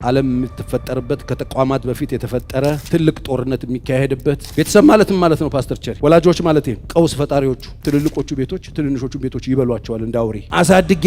ዓለም የምትፈጠርበት ከተቋማት በፊት የተፈጠረ ትልቅ ጦርነት የሚካሄድበት ቤተሰብ ማለት ነው። ፓስተር ቸሪ ወላጆች ማለት ነው። ቀውስ ፈጣሪዎቹ ትልልቆቹ ቤቶች ትንንሾቹ ቤቶች ይበሏቸዋል። እንዳውሬ አሳድጌ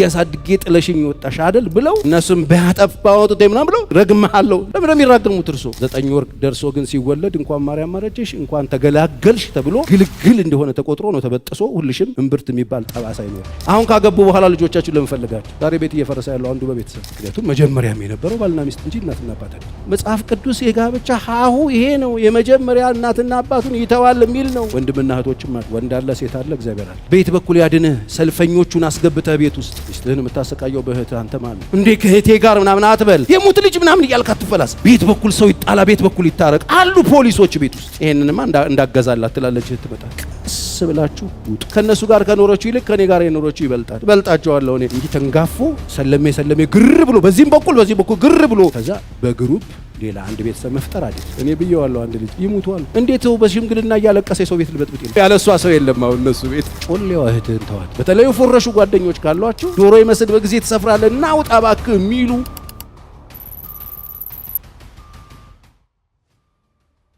ጥለሽኝ ወጣሽ አይደል ብለው እነሱም ባያጠፋውት ምናምን ብለው ረግመሃለሁ ለምን የሚራገሙት እርሶ 9 ወር ደርሶ ግን ሲወለድ እንኳን ማርያም ማረጀሽ እንኳን ተገላገልሽ ተብሎ ግልግል እንደሆነ ተቆጥሮ ነው ተበጥሶ ሁልሽም እምብርት የሚባል ጠባሳ ይኖር። አሁን ካገቡ በኋላ ልጆቻችሁ ለምን ፈለጋችሁ? ዛሬ ቤት እየፈረሰ ያለው አንዱ በቤተሰብ ምክንያቱም መጀመሪያም የነበረው ባልና ሚስት እንጂ እናትና አባት አይደለም። መጽሐፍ ቅዱስ የጋብቻ ሀሁ ይሄ ነው። የመጀመሪያ እናትና አባቱን ይተዋል የሚል ነው። ወንድምና እህቶችም አለ፣ ወንድ አለ፣ ሴት አለ፣ እግዚአብሔር አለ። ቤት በኩል ያድንህ ሰልፈኞቹን አስገብተህ ቤት ውስጥ ሚስትህን የምታሰቃየው በእህትህ አንተ ማለት እንዴ ከእህቴ ጋር ምናምን አትበል፣ የሙት ልጅ ምናምን እያልክ አትፈላስ። ቤት በኩል ሰው ይጣላ፣ ቤት በኩል ይታረቅ አሉ ፖሊሶች ቤት ውስጥ። ይሄንንማ እንዳገዛላት ትላለች ትመጣ ቀስ ብላችሁ ውጡ። ከነሱ ጋር ከኖረችው ይልቅ ከኔ ጋር የኖረችው ይበልጣል። በልጣቸዋለሁ እኔ እንጂ ተንጋፎ ሰለሜ ግር ብሎ በዚህ በኩል ግር ብሎ ከዛ በግሩፕ ሌላ አንድ ቤተሰብ መፍጠር አይደል። እኔ ብየዋለሁ አንድ ልጅ ይሙቷል። እንዴት ነው በሽምግልና እያለቀሰ ሰው ቤት ልበጥብጥ ነው ያለሷ ሰው የለም። አሁን እነሱ ቤት ጮሌዋ እህትህን ተዋት። በተለይ ፎረሹ ጓደኞች ካሏችሁ ዶሮ ይመስል በጊዜ ትሰፍራለህ እና ውጣ እባክህ የሚሉ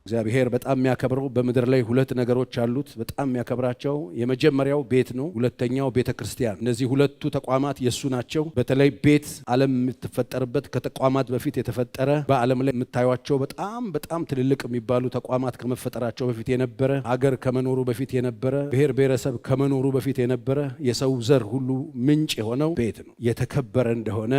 እግዚአብሔር በጣም የሚያከብረው በምድር ላይ 2 ነገሮች አሉት። በጣም የሚያከብራቸው የመጀመሪያው ቤት ነው፣ ሁለተኛው ቤተክርስቲያን። እነዚህ 2 ተቋማት የሱ ናቸው። በተለይ ቤት ዓለም የምትፈጠርበት ከተቋማት በፊት የተፈጠረ በዓለም ላይ የምታዩቸው በጣም ትልልቅ የሚባሉ ተቋማት ከመፈጠራቸው በፊት የነበረ ሀገር ከመኖሩ በፊት የነበረ ብሔር ብሔረሰብ ከመኖሩ በፊት የነበረ የሰው ዘር ሁሉ ምንጭ የሆነው ቤት ነው። የተከበረ እንደሆነ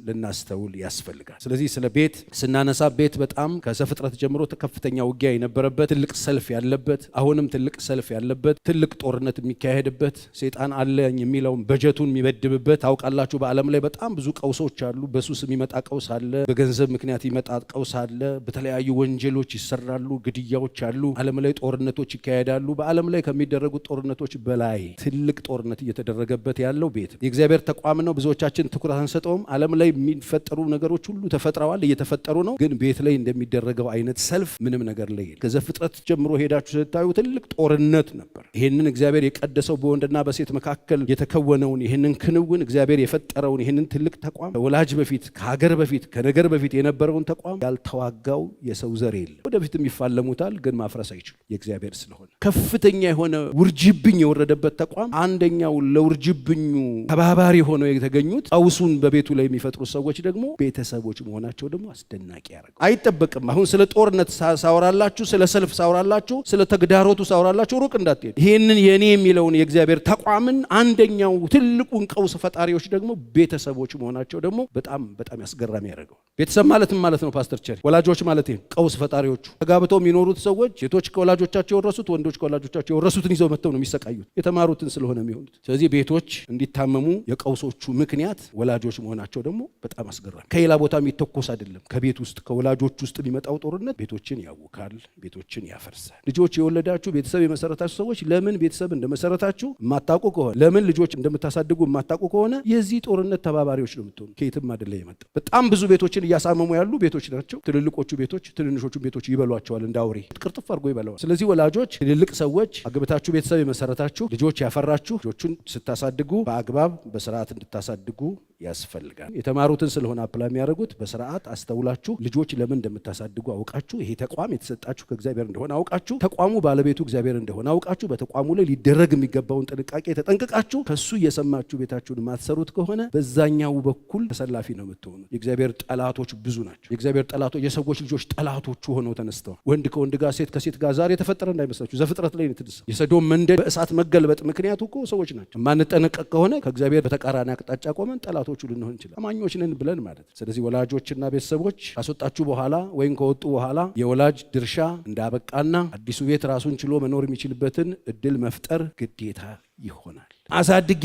ልናስተውል ያስፈልጋል። ስለዚህ ስለ ቤት ስናነሳ ቤት በጣም ከዘፍጥረት ጀምሮ ከፍተኛ ውጊያ የነበረበት ትልቅ ሰልፍ ያለበት አሁንም ትልቅ ሰልፍ ያለበት ትልቅ ጦርነት የሚካሄድበት ሰይጣን አለኝ የሚለውን በጀቱን የሚበድብበት ታውቃላችሁ። በዓለም ላይ በጣም ብዙ ቀውሶች አሉ። በሱስ የሚመጣ ቀውስ አለ፣ በገንዘብ ምክንያት የሚመጣ ቀውስ አለ፣ በተለያዩ ወንጀሎች ይሰራሉ፣ ግድያዎች አሉ፣ ዓለም ላይ ጦርነቶች ይካሄዳሉ። በዓለም ላይ ከሚደረጉት ጦርነቶች በላይ ትልቅ ጦርነት እየተደረገበት ያለው ቤት የእግዚአብሔር ተቋም ነው። ብዙዎቻችን ትኩረት አንሰጠውም። ዓለም ላይ የሚፈጠሩ ነገሮች ሁሉ ተፈጥረዋል፣ እየተፈጠሩ ነው። ግን ቤት ላይ እንደሚደረገው አይነት ሰልፍ ምንም ነገር ላይ ከዘፍጥረት ጀምሮ ሄዳችሁ ስታዩ ትልቅ ጦርነት ነበር። ይሄንን እግዚአብሔር የቀደሰው በወንድና በሴት መካከል የተከወነውን ይሄንን ክንውን እግዚአብሔር የፈጠረውን ይሄንን ትልቅ ተቋም ከወላጅ በፊት ከሀገር በፊት ከነገር በፊት የነበረውን ተቋም ያልተዋጋው የሰው ዘር የለም። ወደፊትም ይፋለሙታል፣ ግን ማፍረስ አይችሉም የእግዚአብሔር ስለሆነ። ከፍተኛ የሆነ ውርጅብኝ የወረደበት ተቋም አንደኛው ለውርጅብኙ ተባባሪ ሆነው የተገኙት ቀውሱን በቤቱ ላይ የሚፈጥሩ ሰዎች ደግሞ ቤተሰቦች መሆናቸው ደግሞ አስደናቂ ያደርጋል። አይጠበቅም አሁን ስለ ጦርነት ሳወራላችሁ ስለ ሰልፍ ሳወራላችሁ ስለ ተግዳሮቱ ሳወራላችሁ ሩቅ እንዳትሄዱ። ይሄንን የኔ የሚለውን የእግዚአብሔር ተቋምን አንደኛው ትልቁን ቀውስ ፈጣሪዎች ደግሞ ቤተሰቦች መሆናቸው ደግሞ በጣም ያስገራሚ ያደርገው። ቤተሰብ ማለት ነው። ፓስተር ቸሪ ወላጆች ማለት ነው። ቀውስ ፈጣሪዎቹ ተጋብተው የሚኖሩት ሰዎች ሴቶች ከወላጆቻቸው የወረሱት ወንዶች ከወላጆቻቸው የወረሱትን ይዘው መጥተው ነው የሚሰቃዩት፣ የተማሩትን ስለሆነ የሚሆኑት። ስለዚህ ቤቶች እንዲታመሙ የቀውሶቹ ምክንያት ወላጆች መሆናቸው ደግሞ በጣም አስገራሚ። ከሌላ ቦታ የሚተኮስ አይደለም። ከቤት ውስጥ ከወላጆች ውስጥ የሚመጣው ጦርነት ቤቶችን ያውካል፣ ቤቶችን ያፈርሳል። ልጆች የወለዳችሁ ቤተሰብ የመሰረታችሁ ሰዎች ለምን ቤተሰብ እንደመሰረታችሁ የማታውቁ ከሆነ ለምን ልጆች እንደምታሳድጉ የማታውቁ ከሆነ የዚህ ጦርነት ተባባሪዎች ነው የምትሆኑ። ከየትም አይደለም የመጣው። በጣም ብዙ ቤቶችን እያሳመሙ ያሉ ቤቶች ናቸው። ትልልቆቹ ቤቶች ትንንሾቹ ቤቶች ይበሏቸዋል፣ እንዳውሬ ቅርጥፍ አድርጎ ይበላዋል። ስለዚህ ወላጆች ትልልቅ ሰዎች አግብታችሁ ቤተሰብ የመሰረታችሁ ልጆች ያፈራችሁ ልጆቹን ስታሳድጉ በአግባብ በስርዓት እንድታሳድጉ ያስፈልጋል። የተማሩትን ስለሆነ አፕላይ የሚያደርጉት በስርዓት አስተውላችሁ ልጆች ለምን እንደምታሳድጉ አውቃችሁ ይሄ ተቋም የተሰጣችሁ ከእግዚአብሔር እንደሆነ አውቃችሁ ተቋሙ ባለቤቱ እግዚአብሔር እንደሆነ አውቃችሁ በተቋሙ ላይ ሊደረግ የሚገባውን ጥንቃቄ ተጠንቅቃችሁ ከሱ እየሰማችሁ ቤታችሁን የማትሰሩት ከሆነ በዛኛው በኩል ተሰላፊ ነው የምትሆኑት። የእግዚአብሔር ጠላቶች ብዙ ናቸው። የእግዚአብሔር ጠላቶች የሰዎች ልጆች ጠላቶቹ ሆነው ተነስተዋል። ወንድ ከወንድ ጋር፣ ሴት ከሴት ጋር ዛሬ የተፈጠረ እንዳይመስላችሁ። ዘፍጥረት ላይ ነው። የሰዶም መንደድ በእሳት መገልበጥ ምክንያቱ እኮ ሰዎች ናቸው። ማንጠነቀቅ ከሆነ ከእግዚአብሔር በተቃራኒ አቅጣጫ ቆመን ጠላቶቹ ልንሆን እንችላለን። አማኞች ነን ብለን ማለት። ስለዚህ ወላጆችና ቤተሰቦች ካስወጣችሁ በኋላ ወይም ከወጡ በኋላ የወላጅ ድርሻ እንዳበቃና አዲሱ ቤት ራሱን ችሎ መኖር የሚችልበትን እድል መፍጠር ግዴታ ይሆናል። አሳድጌ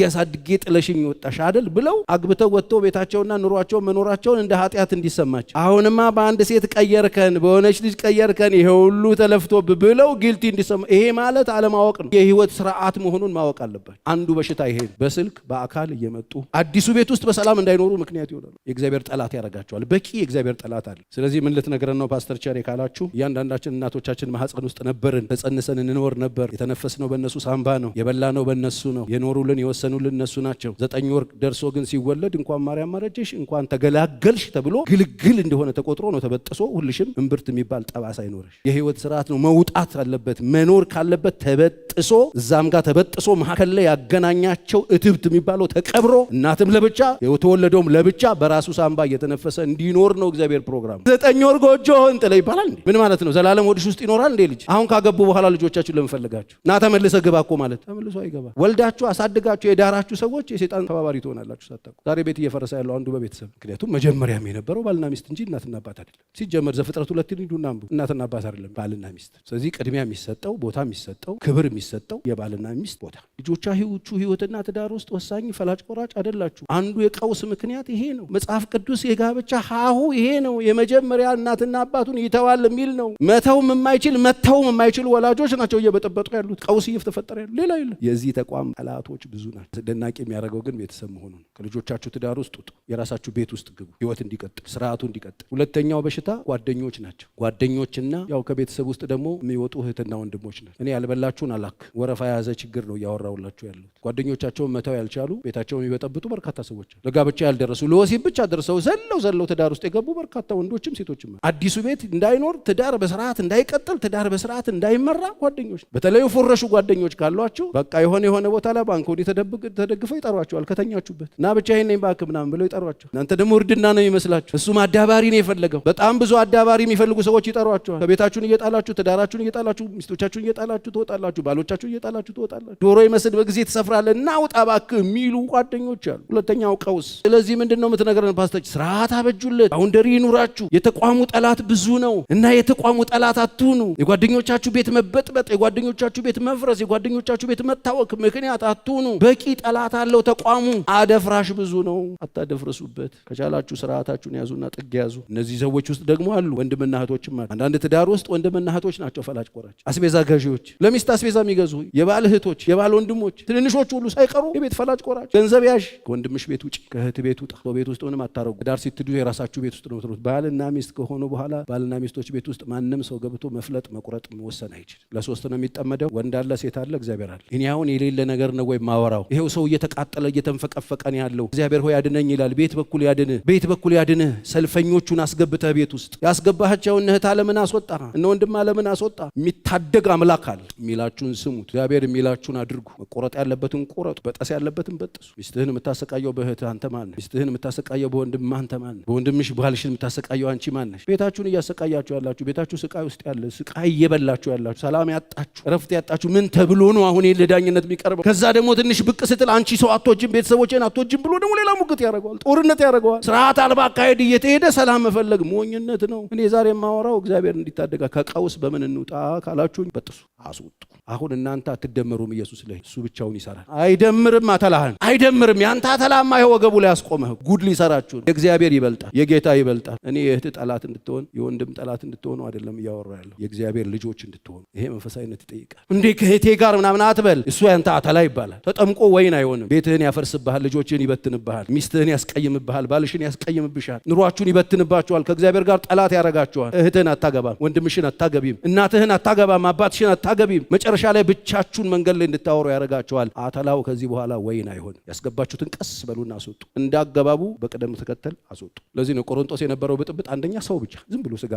ጥለሽኝ ወጣሽ አይደል ብለው አግብተው ወጥተው ቤታቸውና ኑሯቸው መኖራቸውን እንደ ኃጢአት እንዲሰማቸው አሁንማ በአንድ ሴት ቀየርከን፣ በሆነች ልጅ ቀየርከን፣ ይሄ ሁሉ ተለፍቶ ብለው ጊልቲ እንዲሰማ። ይሄ ማለት አለማወቅ ነው። የህይወት ስርዓት መሆኑን ማወቅ አለባቸው። አንዱ በሽታ ይሄ በስልክ በአካል እየመጡ አዲሱ ቤት ውስጥ በሰላም እንዳይኖሩ ምክንያት ይሆናሉ። የእግዚአብሔር ጠላት ያደርጋቸዋል። በቂ የእግዚአብሔር ጠላት አለ። ስለዚህ ምን ልትነግረን ነው ፓስተር ቸሪ ካላችሁ፣ እያንዳንዳችን እናቶቻችን ማህፀን ውስጥ ነበርን፣ ተጸንሰን እንኖር ነበር። የተነፈስነው በእነሱ ሳምባ ነው፣ የበላነው በእነሱ ነው፣ የኖሩ ያኖሩልን የወሰኑልን እነሱ ናቸው። 9 ወር ደርሶ ግን ሲወለድ እንኳን ማርያም ማረጀሽ እንኳን ተገላገልሽ ተብሎ ግልግል እንደሆነ ተቆጥሮ ነው ተበጥሶ ሁልሽም እምብርት የሚባል ጠባሳ አይኖርሽ። የህይወት ስርዓት ነው መውጣት አለበት። መኖር ካለበት ተበጥሶ እዛም ጋር ተበጥሶ መሀከል ላይ ያገናኛቸው እትብት የሚባለው ተቀብሮ እናትም ለብቻ የተወለደውም ለብቻ በራሱ ሳምባ እየተነፈሰ እንዲኖር ነው እግዚአብሔር ፕሮግራም። 9 ወር ጎጆ እንጥለ ይባላል እንዴ? ምን ማለት ነው? ዘላለም ወድሽ ውስጥ ይኖራል እንዴ ልጅ? አሁን ካገቡ በኋላ ልጆቻችሁ ለምፈልጋችሁ እና ተመልሰ ግባ እኮ ማለት ተመልሶ አይገባ። ወልዳችሁ አሳድጋችሁ የዳራችሁ ሰዎች የሰይጣን ተባባሪ ትሆናላችሁ ሳታውቁ። ዛሬ ቤት እየፈረሰ ያለው አንዱ በቤተሰብ ምክንያቱም መጀመሪያም የነበረው ባልና ሚስት እንጂ እናትና አባት አይደለም። ሲጀመር ዘፍጥረት 2 ሂዱና አንብቡ። እናትና አባት አይደለም ባልና ሚስት። ስለዚህ ቅድሚያ የሚሰጠው ቦታ የሚሰጠው ክብር የሚሰጠው የባልና ሚስት ቦታ። ልጆቻችሁ ህይወትና ትዳር ውስጥ ወሳኝ ፈላጭ ቆራጭ አይደላችሁ። አንዱ የቀውስ ምክንያት ይሄ ነው። መጽሐፍ ቅዱስ የጋብቻ ሀሁ ይሄ ነው። የመጀመሪያ እናትና አባቱን ይተዋል የሚል ነው። መተውም የማይችል መተውም የማይችሉ ወላጆች ናቸው እየበጠበጡ ያሉት። ቀውስ እየተፈጠረ ያለው ሌላ የለም። የዚህ ተቋም ጠላቶች ብዙ ናቸው። አስደናቂ የሚያደርገው ግን ቤተሰብ መሆኑ ነው። ከልጆቻችሁ ትዳር ውስጥ ውጡ። የራሳችሁ ቤት ውስጥ ግቡ። ህይወት እንዲቀጥል፣ ስርዓቱ እንዲቀጥል። ሁለተኛው በሽታ ጓደኞች ናቸው። ጓደኞችና ያው ከቤተሰብ ውስጥ ደግሞ የሚወጡ እህትና ወንድሞች ናቸው። እኔ ያልበላችሁን አላክ ወረፋ የያዘ ችግር ነው እያወራሁላችሁ ያሉት። ጓደኞቻቸውን መተው ያልቻሉ ቤታቸውን የሚበጠብጡ በርካታ ሰዎች አሉ። ለጋብቻ ያልደረሱ ለወሲብ ብቻ ደርሰው ዘለው ትዳር ውስጥ የገቡ በርካታ ወንዶችም ሴቶችም። አዲሱ ቤት እንዳይኖር ትዳር በስርዓት እንዳይቀጥል ትዳር በስርዓት እንዳይመራ ጓደኞች በተለይ ፎረሹ ጓደኞች ካሏችሁ በቃ የሆነ ቦታ ላይ ባንክ ወዲ ተደግፈው ይጠሯቸዋል። ከተኛችሁበት እና ብቻ ይሄን ነኝ ባክ ምናምን ብለው ይጠሯቸዋል። እናንተ ደግሞ እርድና ነው የሚመስላችሁ። እሱም አዳባሪ ነው የፈለገው። በጣም ብዙ አዳባሪ የሚፈልጉ ሰዎች ይጠሯቸዋል። ከቤታችሁን እየጣላችሁ ትዳራችሁን እየጣላችሁ ሚስቶቻችሁን እየጣላችሁ ትወጣላችሁ። ባሎቻችሁን እየጣላችሁ ትወጣላችሁ። ዶሮ ይመስል በጊዜ ትሰፍራለህ እና ውጣ ባክ የሚሉ ጓደኞች አሉ። ሁለተኛው ቀውስ። ስለዚህ ምንድነው የምትነግረን ፓስተር? ስርዓት አበጁለት። ባውንደሪ ይኑራችሁ። የተቋሙ ጠላት ብዙ ነው እና የተቋሙ ጠላት አትሁኑ። የጓደኞቻችሁ ቤት መበጥበጥ፣ የጓደኞቻችሁ ቤት መፍረስ፣ የጓደኞቻችሁ ቤት መታወክ ምክንያት አትሁኑ። በቂ ጠላት አለው ተቋሙ። አደፍራሽ ብዙ ነው፣ አታደፍርሱበት። ከቻላችሁ ስርዓታችሁን ያዙና ጥግ ያዙ። እነዚህ ሰዎች ውስጥ ደግሞ አሉ ወንድምና እህቶችም አሉ። አንዳንድ ትዳር ውስጥ ወንድምና እህቶች ናቸው ፈላጭ ቆራጭ፣ አስቤዛ ገዢዎች፣ ለሚስት አስቤዛ የሚገዙ የባል እህቶች፣ የባል ወንድሞች፣ ትንንሾች ሁሉ ሳይቀሩ የቤት ፈላጭ ቆራጭ። ገንዘብ ያዥ። ከወንድምሽ ቤት ውጪ፣ ከእህት ቤት ውጣ። ቤት ውስጥ ምንም አታረጉ። ትዳር ስትይዙ የራሳችሁ ቤት ውስጥ ነው የምትኖሩት። ባልና ሚስት ከሆኑ በኋላ ባልና ሚስቶች ቤት ውስጥ ማንም ሰው ገብቶ መፍለጥ መቁረጥ መወሰን አይችልም። ለሶስት ነው የሚጠመደው። ወንድ አለ፣ ሴት አለ፣ እግዚአብሔር አለ። እኔ አሁን የሌለ ነገር ነው ወይ ማወራው? ይሄው ሰው እየተቃጠለ እየተንፈቀፈቀን ያለው እግዚአብሔር ሆይ ያድነኝ ይላል። ቤት በኩል ያድንህ፣ ቤት በኩል ያድንህ። ሰልፈኞቹን አስገብተህ ቤት ውስጥ ያስገባሃቸውን እህት ዓለምን አስወጣ፣ እነ ወንድም ዓለምን አስወጣ። የሚታደግ አምላክ አለ። የሚላችሁን ስሙት። እግዚአብሔር የሚላችሁን አድርጉ። መቆረጥ ያለበትን ቆረጡ፣ በጠስ ያለበትን በጥሱ። ሚስትህን የምታሰቃየው በእህትህ አንተ ማን ነህ? ሚስትህን የምታሰቃየው በወንድምህ አንተ ማን ነህ? በወንድምሽ ባልሽን የምታሰቃየው አንቺ ማን ነሽ? ቤታችሁን እያሰቃያችሁ ያላችሁ፣ ቤታችሁ ስቃይ ውስጥ ያለ ስቃይ እየበላችሁ ያላችሁ፣ ሰላም ያጣችሁ፣ እረፍት ያጣችሁ ምን ተብሎ ነው አሁን ለዳኝነት የሚቀርበው? ከዛ ደግሞ ትንሽ ብቅ ስትል አንቺ ሰው አትወጂም፣ ቤተሰቦቼን አትወጂም ብሎ ደግሞ ሌላ ሙግት ያደርገዋል፣ ጦርነት ያደርገዋል። ስርዓት አልባ አካሄድ እየተሄደ ሰላም መፈለግ ሞኝነት ነው። እኔ ዛሬ የማወራው እግዚአብሔር እንዲታደጋ ከቀውስ በምን እንውጣ ካላችሁኝ በጥሱ አስወጡ። አሁን እናንተ አትደመሩም። ኢየሱስ ላይ እሱ ብቻውን ይሰራል። አይደምርም። አተላህን አይደምርም። ያንተ አተላማ ይሄ ወገቡ ላይ ያስቆመህ ጉድ ሊሰራችሁ። የእግዚአብሔር ይበልጣል፣ የጌታ ይበልጣል። እኔ የእህት ጠላት እንድትሆን የወንድም ጠላት እንድትሆኑ አይደለም እያወራ ያለው፣ የእግዚአብሔር ልጆች እንድትሆኑ። ይሄ መንፈሳዊነት ይጠይቃል። እንዴ ከእህቴ ጋር ምናምን አትበል። እሱ ያንተ አተላ ይባላል። ተጠምቆ ወይን አይሆንም። ቤትህን ያፈርስብሃል፣ ልጆችህን ይበትንብሃል፣ ሚስትህን ያስቀይምብሃል፣ ባልሽን ያስቀይምብሻል፣ ኑሯችሁን ይበትንባችኋል፣ ከእግዚአብሔር ጋር ጠላት ያረጋችኋል። እህትህን አታገባም፣ ወንድምሽን አታገቢም፣ እናትህን አታገባም፣ አባትሽን አታገቢም። መጨረሻ ላይ ብቻችሁን መንገድ ላይ እንድታወሩ ያረጋችኋል። አተላው ከዚህ በኋላ ወይን አይሆንም። ያስገባችሁትን ቀስ በሉና አስወጡ። እንዳገባቡ በቅደም ተከተል አስወጡ። ለዚህ ነው ቆሮንቶስ የነበረው ብጥብጥ። አንደኛ ሰው ብቻ ዝም ብሎ ስጋ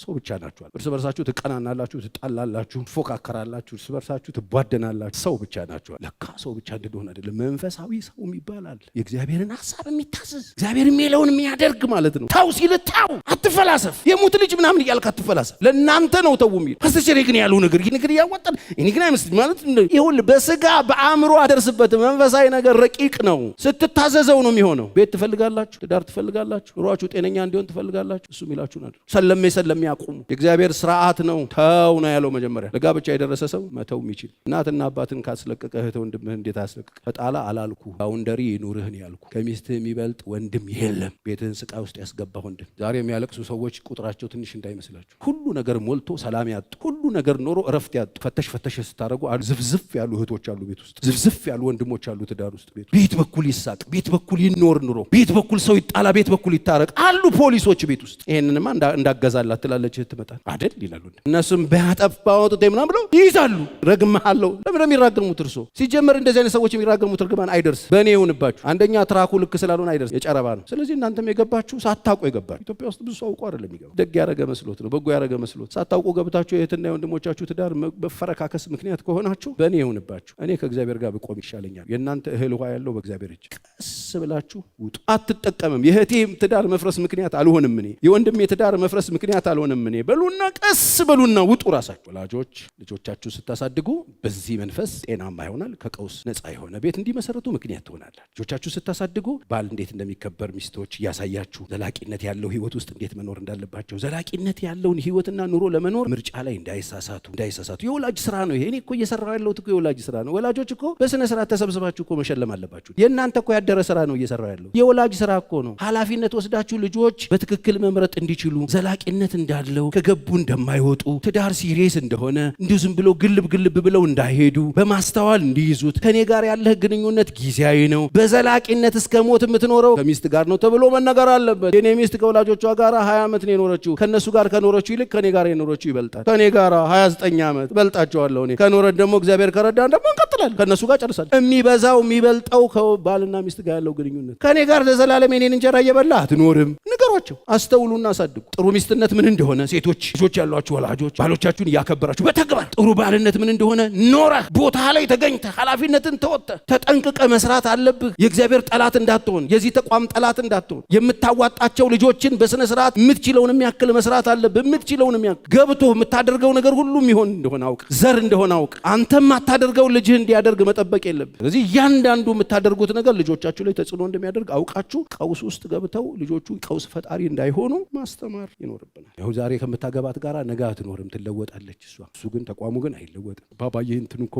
ሰው ብቻ ናችኋል። እርስ በርሳችሁ ትቀናናላችሁ፣ ትጣላላችሁ፣ ትፎካከራላችሁ፣ እርስ በርሳችሁ ትቧደናላችሁ። ሰው ብቻ ናችኋል። ለካ ሰው ብቻ እንደሆነ አይደለም፣ መንፈሳዊ ሰው ይባላል። የእግዚአብሔርን ሐሳብ የሚታዘዝ እግዚአብሔር የሚለውን የሚያደርግ ማለት ነው። ታው ሲል ታው፣ አትፈላሰፍ። የሙት ልጅ ምናምን እያልክ አትፈላሰፍ። ለእናንተ ነው ተው የሚል አስተቸሪ ግን ያለው ነገር ይህ ነገር እያወጣን እኔ ግን አይመስልም ማለት ይሁን። በስጋ በአእምሮ አደርስበት። መንፈሳዊ ነገር ረቂቅ ነው። ስትታዘዘው ነው የሚሆነው። ቤት ትፈልጋላችሁ፣ ትዳር ትፈልጋላችሁ፣ ኑሯችሁ ጤነኛ እንዲሆን ትፈልጋላችሁ። እሱ የሚላችሁ ነው። ሰለሜ ያቁሙ። የእግዚአብሔር ስርዓት ነው። ተው ነው ያለው መጀመሪያ። ለጋብቻ የደረሰ ሰው መተው የሚችል እናትና አባትን ካስለቀቀ እህት ወንድምህ እንዴት አስለቀቀ? ተጣላ አላልኩ፣ ባውንደሪ ይኑርህን ያልኩ። ከሚስትህ የሚበልጥ ወንድም የለም። ቤትህን ስቃይ ውስጥ ያስገባ ወንድም። ዛሬ የሚያለቅሱ ሰዎች ቁጥራቸው ትንሽ እንዳይመስላችሁ። ሁሉ ነገር ሞልቶ ሰላም ያጡ፣ ሁሉ ነገር ኖሮ እረፍት ያጡ፣ ፈተሽ ስታረጉ ዝፍዝፍ ያሉ እህቶች አሉ ቤት ውስጥ፣ ዝፍዝፍ ያሉ ወንድሞች አሉ ትዳር ውስጥ። ቤት በኩል ይሳቅ፣ ቤት በኩል ይኖር ኑሮ፣ ቤት በኩል ሰው ይጣላ፣ ቤት በኩል ይታረቅ አሉ ፖሊሶች ቤት ውስጥ። ይሄንንማ እንዳገዛላት ትላለች እህት ትመጣል አይደል ይላሉ። እነሱም በያጠፋው ወጥቴ ምናምን ብለው ይይዛሉ። ረግመሃለሁ። ለምን የሚራገሙት? እርሶ ሲጀመር እንደዚህ አይነት ሰዎች የሚራገሙት እርግማን አይደርስ በእኔ ይሁንባችሁ። አንደኛ ትራኩ ልክ ስላልሆነ አይደርስ፣ የጨረባ ነው። ስለዚህ እናንተም የገባችሁ ሳታውቁ የገባችሁ። ኢትዮጵያ ውስጥ ብዙ ሰው አውቆ አይደለም የሚገባው፣ ደግ ያረገ መስሎት ነው፣ በጎ ያረገ መስሎት። ሳታውቁ ገብታችሁ የእህትና የወንድሞቻችሁ ትዳር በፈረካከስ ምክንያት ከሆናችሁ በእኔ ይሁንባችሁ። እኔ ከእግዚአብሔር ጋር ብቆም ይሻለኛል። የእናንተ እህል ውሃ ያለው በእግዚአብሔር እጅ። ቀስ ብላችሁ ውጡ። አትጠቀምም። የእህቴም ትዳር መፍረስ ምክንያት አልሆንም እኔ፣ የወንድሜ ትዳር መፍረስ ምክንያት አልሆንም እኔ በሉና ቀስ በሉና ውጡ። ራሳችሁ ወላጆች ልጆቻችሁ ስታሳድጉ በዚህ መንፈስ ጤናማ ይሆናል። ከቀውስ ነፃ የሆነ ቤት እንዲመሰረቱ ምክንያት ትሆናላችሁ። ልጆቻችሁ ስታሳድጉ ባል እንዴት እንደሚከበር ሚስቶች እያሳያችሁ፣ ዘላቂነት ያለው ህይወት ውስጥ እንዴት መኖር እንዳለባቸው፣ ዘላቂነት ያለውን ህይወትና ኑሮ ለመኖር ምርጫ ላይ እንዳይሳሳቱ። የወላጅ ስራ ነው ይሄ። እኔ እኮ እየሰራሁ ያለሁት እኮ የወላጅ ስራ ነው። ወላጆች እኮ በስነ ስርዓት ተሰብስባችሁ እኮ መሸለም አለባችሁ። የእናንተ እኮ ያደረ ስራ ነው እየሰራሁ ያለሁት። የወላጅ ስራ እኮ ነው። ኃላፊነት ወስዳችሁ ልጆች በትክክል መምረጥ እንዲችሉ፣ ዘላቂነት እንዳለው፣ ከገቡ እንደማይወጡ፣ ትዳር ሲሪየስ እንደሆነ እንዲሁ ዝም ብሎ ግልብ ብለው እንዳይሄዱ በማስተዋል እንዲይዙት። ከኔ ጋር ያለህ ግንኙነት ጊዜያዊ ነው፣ በዘላቂነት እስከ ሞት የምትኖረው ከሚስት ጋር ነው ተብሎ መነገር አለበት። የኔ ሚስት ከወላጆቿ ጋር 20 ዓመት ነው የኖረችው። ከነሱ ጋር ከኖረችው ይልቅ ከኔ ጋር የኖረችው ይበልጣል። ከኔ ጋር 29 ዓመት በልጣቸዋለሁ። እኔ ከኖረን ደግሞ እግዚአብሔር ከረዳን ደግሞ እንቀጥላለን። ከነሱ ጋር ጨርሳለን። የሚበልጠው ከባልና ሚስት ጋር ያለው ግንኙነት። ከኔ ጋር ለዘላለም የኔን እንጀራ እየበላ አትኖርም። ንገሯቸው፣ አስተውሉና አሳድጉ። ጥሩ ሚስትነት ምን እንደሆነ ሴቶች ልጆች ያሏችሁ ወላጆች ባሎቻችሁን እያከበራችሁ በተግባር ጥሩ ባልነት ምን እንደሆነ ኖረህ ቦታ ላይ ተገኝተህ ኃላፊነትን ተወጥተህ ተጠንቅቀ መስራት አለብህ። የእግዚአብሔር ጠላት እንዳትሆን፣ የዚህ ተቋም ጠላት እንዳትሆን። የምታዋጣቸው ልጆችን በስነ ስርዓት የምትችለውን የሚያክል መስራት አለብህ። የምትችለውን የሚያክል ገብቶ የምታደርገው ነገር ሁሉ የሚሆን እንደሆነ አውቅ፣ ዘር እንደሆነ አውቅ። አንተም አታደርገው ልጅህ እንዲያደርግ መጠበቅ የለብህ። ስለዚህ እያንዳንዱ የምታደርጉት ነገር ልጆቻችሁ ላይ ተጽዕኖ እንደሚያደርግ አውቃችሁ ቀውስ ውስጥ ገብተው ልጆቹ ቀውስ ፈጣሪ እንዳይሆኑ ማስተማር ይኖርብናል። ያው ዛሬ ከምታገባት ጋር ነገ አትኖርም፣ ትለወጣለች እሱ ግን ተቋሙ ግን አይለወጥም። ባባዬ እንትን እኮ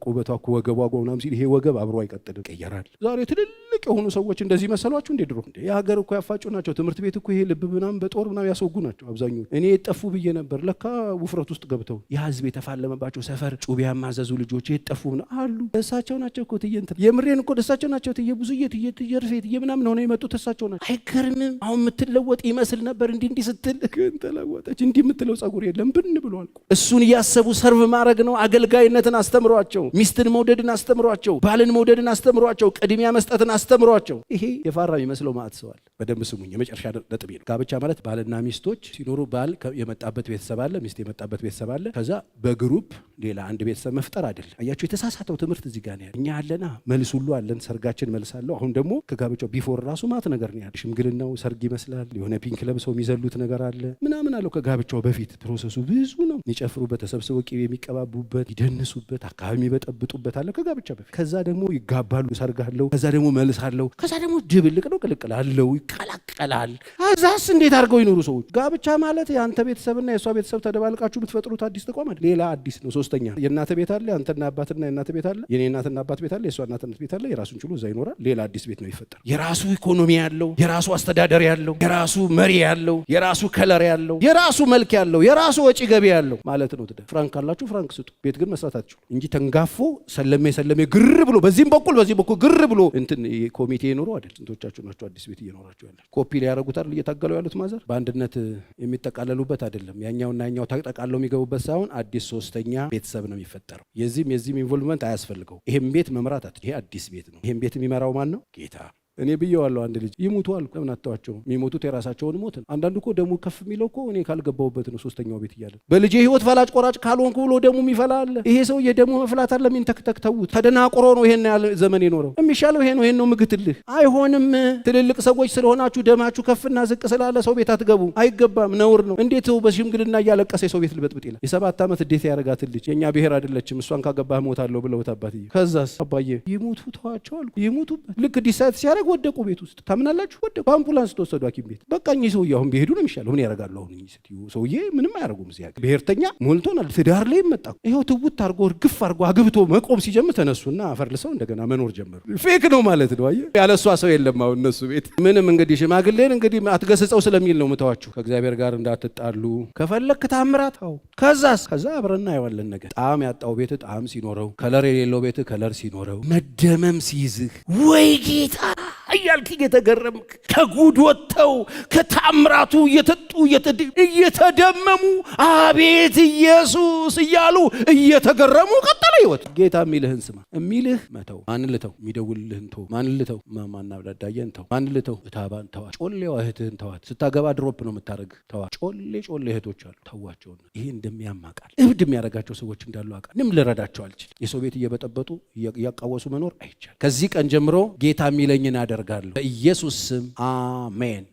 ቁበቷ እኮ ወገቧ ምናምን ሲል ይሄ ወገብ አብሮ አይቀጥልም፣ ይቀየራል። ዛሬ ትልልቅ የሆኑ ሰዎች እንደዚህ መሰሏችሁ እንዴ? ድሮ እንዴ የሀገር እኮ ያፋጩ ናቸው። ትምህርት ቤት እኮ ይሄ ልብ ምናምን በጦር ምናምን ያስወጉ ናቸው አብዛኞቹ። እኔ የጠፉ ብዬ ነበር፣ ለካ ውፍረት ውስጥ ገብተው የህዝብ የተፋለመባቸው ሰፈር ጩቤ ያማዘዙ ልጆች የጠፉ አሉ። እሳቸው ናቸው እኮ ትዬ እንትን የምሬን እኮ እሳቸው ናቸው ትዬ ብዙዬ ትዬ ርፌት ምናምን ሆነ የመጡት እሳቸው ናቸው። አይገርምም? አሁን የምትለወጥ ይመስል ነበር እንዲህ ስትል ግን ተለወጠች። እንዲህ የምትለው ጸጉር የለም ብን ብሏል። እሱን እያሰቡ ሰርቭ ማድረግ ነው። አገልጋይነትን አስተምሯቸው፣ ሚስትን መውደድን አስተምሯቸው፣ ባልን መውደድን አስተምሯቸው፣ ቅድሚያ መስጠትን አስተምሯቸው። ይሄ የፋራ የሚመስለው ማዕት ሰዋል። በደንብ ስሙኝ፣ የመጨረሻ ነጥቤ ነው። ጋብቻ ማለት ባልና ሚስቶች ሲኖሩ ባል የመጣበት ቤተሰብ አለ፣ ሚስት የመጣበት ቤተሰብ አለ። ከዛ በግሩፕ ሌላ አንድ ቤተሰብ መፍጠር አይደለም። አያችሁ፣ የተሳሳተው ትምህርት እዚህ ጋር ነው ያለ። እኛ አለና መልስ ሁሉ አለን፣ ሰርጋችን መልስ አለው። አሁን ደግሞ ከጋብቻው ቢፎር ራሱ ማት ነገር ነው ያለ። ሽምግልናው ሰርግ ይመስላል። የሆነ ፒንክ ለብሰው የሚዘሉት ነገር አለ ምናምን አለው። ከጋብቻው በፊት ፕሮሰሱ ብዙ ነው። የሚጨፍሩበት፣ ተሰብስበው ቅቤ የሚቀባቡበት፣ ይደንሱበት፣ አካባቢ የሚበጠብጡበት አለ ከጋብቻ በፊት። ከዛ ደግሞ ይጋባሉ፣ ሰርግ አለው። ከዛ ደግሞ መልስ አለው። ከዛ ደግሞ ድብልቅ ነው፣ ቅልቅል አለው፣ ይቀላቀላል። ከዛስ እንዴት አድርገው ይኖሩ ሰዎች? ጋብቻ ማለት የአንተ ቤተሰብና የእሷ ቤተሰብ ተደባልቃችሁ የምትፈጥሩት አዲስ ተቋም አይደል? ሌላ አዲስ ነው። ሶስተኛ የእናተ ቤት አለ፣ አንተና አባትና የእናተ ቤት አለ፣ የኔ እናትና አባት ቤት አለ፣ የእሷ እናትና ቤት አለ። የራሱን ችሎ እዛ ይኖራል። ሌላ አዲስ ቤት ነው ይፈጠር። የራሱ ኢኮኖሚ ያለው፣ የራሱ አስተዳደር ያለው፣ የራሱ መሪ ያለው፣ የራሱ ከለር ያለው፣ የራሱ መልክ ያለው፣ የራሱ ወጪ ገቢ ያለው ማለት ነው። ትዳር ፍራንክ ካላችሁ ፍራንክ ስጡ። ቤት ግን መስራታችሁ እንጂ ተንጋፎ ሰለሜ ግር ብሎ በዚህም በኩል ግር ብሎ እንትን ኮሚቴ ይኖሩ አይደል? ስንቶቻችሁ ናቸው አዲስ ቤት እየኖራችሁ ያላችሁ? ኮፒ ሊያረጉት አይደል እየታገሉ ያሉት? ማዘር በአንድነት የሚጠቃለሉበት አይደለም። ያኛውና ያኛው ተጠቃለው የሚገቡበት ሳይሆን አዲስ ሶስተኛ ቤተሰብ ነው የሚፈጠረው። የዚህም ኢንቮልቭመንት አያስፈልገው። ይሄም ቤት መምራት ይሄ አዲስ ቤት ነው። ይሄም ቤት የሚመራው ማን ነው? ጌታ። እኔ ብየዋለሁ። አንድ ልጅ ይሙቱ አልኩ። ለምን አተዋቸው? የሚሞቱት የራሳቸውን ሞት ነው። አንዳንዱ እኮ ደሙ ከፍ የሚለው እኮ እኔ ካልገባሁበት ነው። ሶስተኛው ቤት እያለ በልጄ ህይወት ፈላጭ ቆራጭ ካልሆንኩ ብሎ ደሙ የሚፈላ አለ። ይሄ ሰው የደሙ መፍላት አለ። ሚንተክተክ ተውት። ተደናቁሮ ነው ይሄን ያለ ዘመን የኖረው። የሚሻለው ይሄ ነው ምግትልህ። አይሆንም። ትልልቅ ሰዎች ስለሆናችሁ ደማችሁ ከፍና ዝቅ ስላለ ሰው ቤት አትገቡ። አይገባም፣ ነውር ነው። እንዴት ሰው በሽምግልና እያለቀሰ የሰው ቤት ልበጥብጥ ይላል? የ7 ዓመት እንዴት ያረጋት ልጅ የኛ ብሔር አይደለችም እሷን ካገባህ ሞታለሁ ብለውት አባትዬ። ከዛስ አባዬ ይሙቱ ተዋቸው አልኩ። ይሙቱበት። ልክ ዲሳይድ ሲያደርግ ወደቁ ቤት ውስጥ ታምናላችሁ? ወደ በአምቡላንስ ተወሰዱ ሐኪም ቤት። በቃ እኚህ ሰውዬ አሁን ቢሄዱ ነው የሚሻለው። ምን ያደርጋሉ አሁን እኚህ ሰውዬ? ምንም አያደርጉም። እዚህ ሀገር ብሔርተኛ ሞልቶናል። ትዳር ላይ መጣ። ይኸው ትውት አድርጎ እርግፍ አድርጎ አግብቶ መቆም ሲጀምር ተነሱና አፈርልሰው እንደገና መኖር ጀመሩ። ፌክ ነው ማለት ነው። አየህ፣ ያለሷ ሰው የለም አሁን እነሱ ቤት። ምንም እንግዲህ ሽማግሌን እንግዲህ አትገስጸው ስለሚል ነው ምተዋችሁ። ከእግዚአብሔር ጋር እንዳትጣሉ ከፈለክ ታምራት። ከዛ አብረና ያዋለን ነገር ጣዕም ያጣው ቤት ጣዕም ሲኖረው፣ ከለር የሌለው ቤት ከለር ሲኖረው፣ መደመም ሲይዝህ ወይ ጌታ እያልክ እየተገረምክ ከጉድ ወጥተው ከታምራቱ እየተደመሙ አቤት ኢየሱስ እያሉ እየተገረሙ ቀጠለ ህይወት። ጌታ የሚልህን ስማ። የሚልህ መተው ማንን ልተው? የሚደውልልህን ተው። ማንን ልተው? ማማና ብላዳየን ተው። ማንን ልተው? እታባን ተዋት። ጮሌዋ እህትህን ተዋት። ስታገባ ድሮፕ ነው የምታደርግ ተዋት። ጮሌ እህቶች አሉ ተዋቸው። ይሄ እንደሚያማቃል እብድ የሚያደርጋቸው ሰዎች እንዳሉ አውቃለሁ። ምንም ልረዳቸው አልችልም። የሰው ቤት እየበጠበጡ እያቃወሱ መኖር አይቻልም። ከዚህ ቀን ጀምሮ ጌታ የሚለኝን አደርጋለሁ። በኢየሱስ ስም አሜን።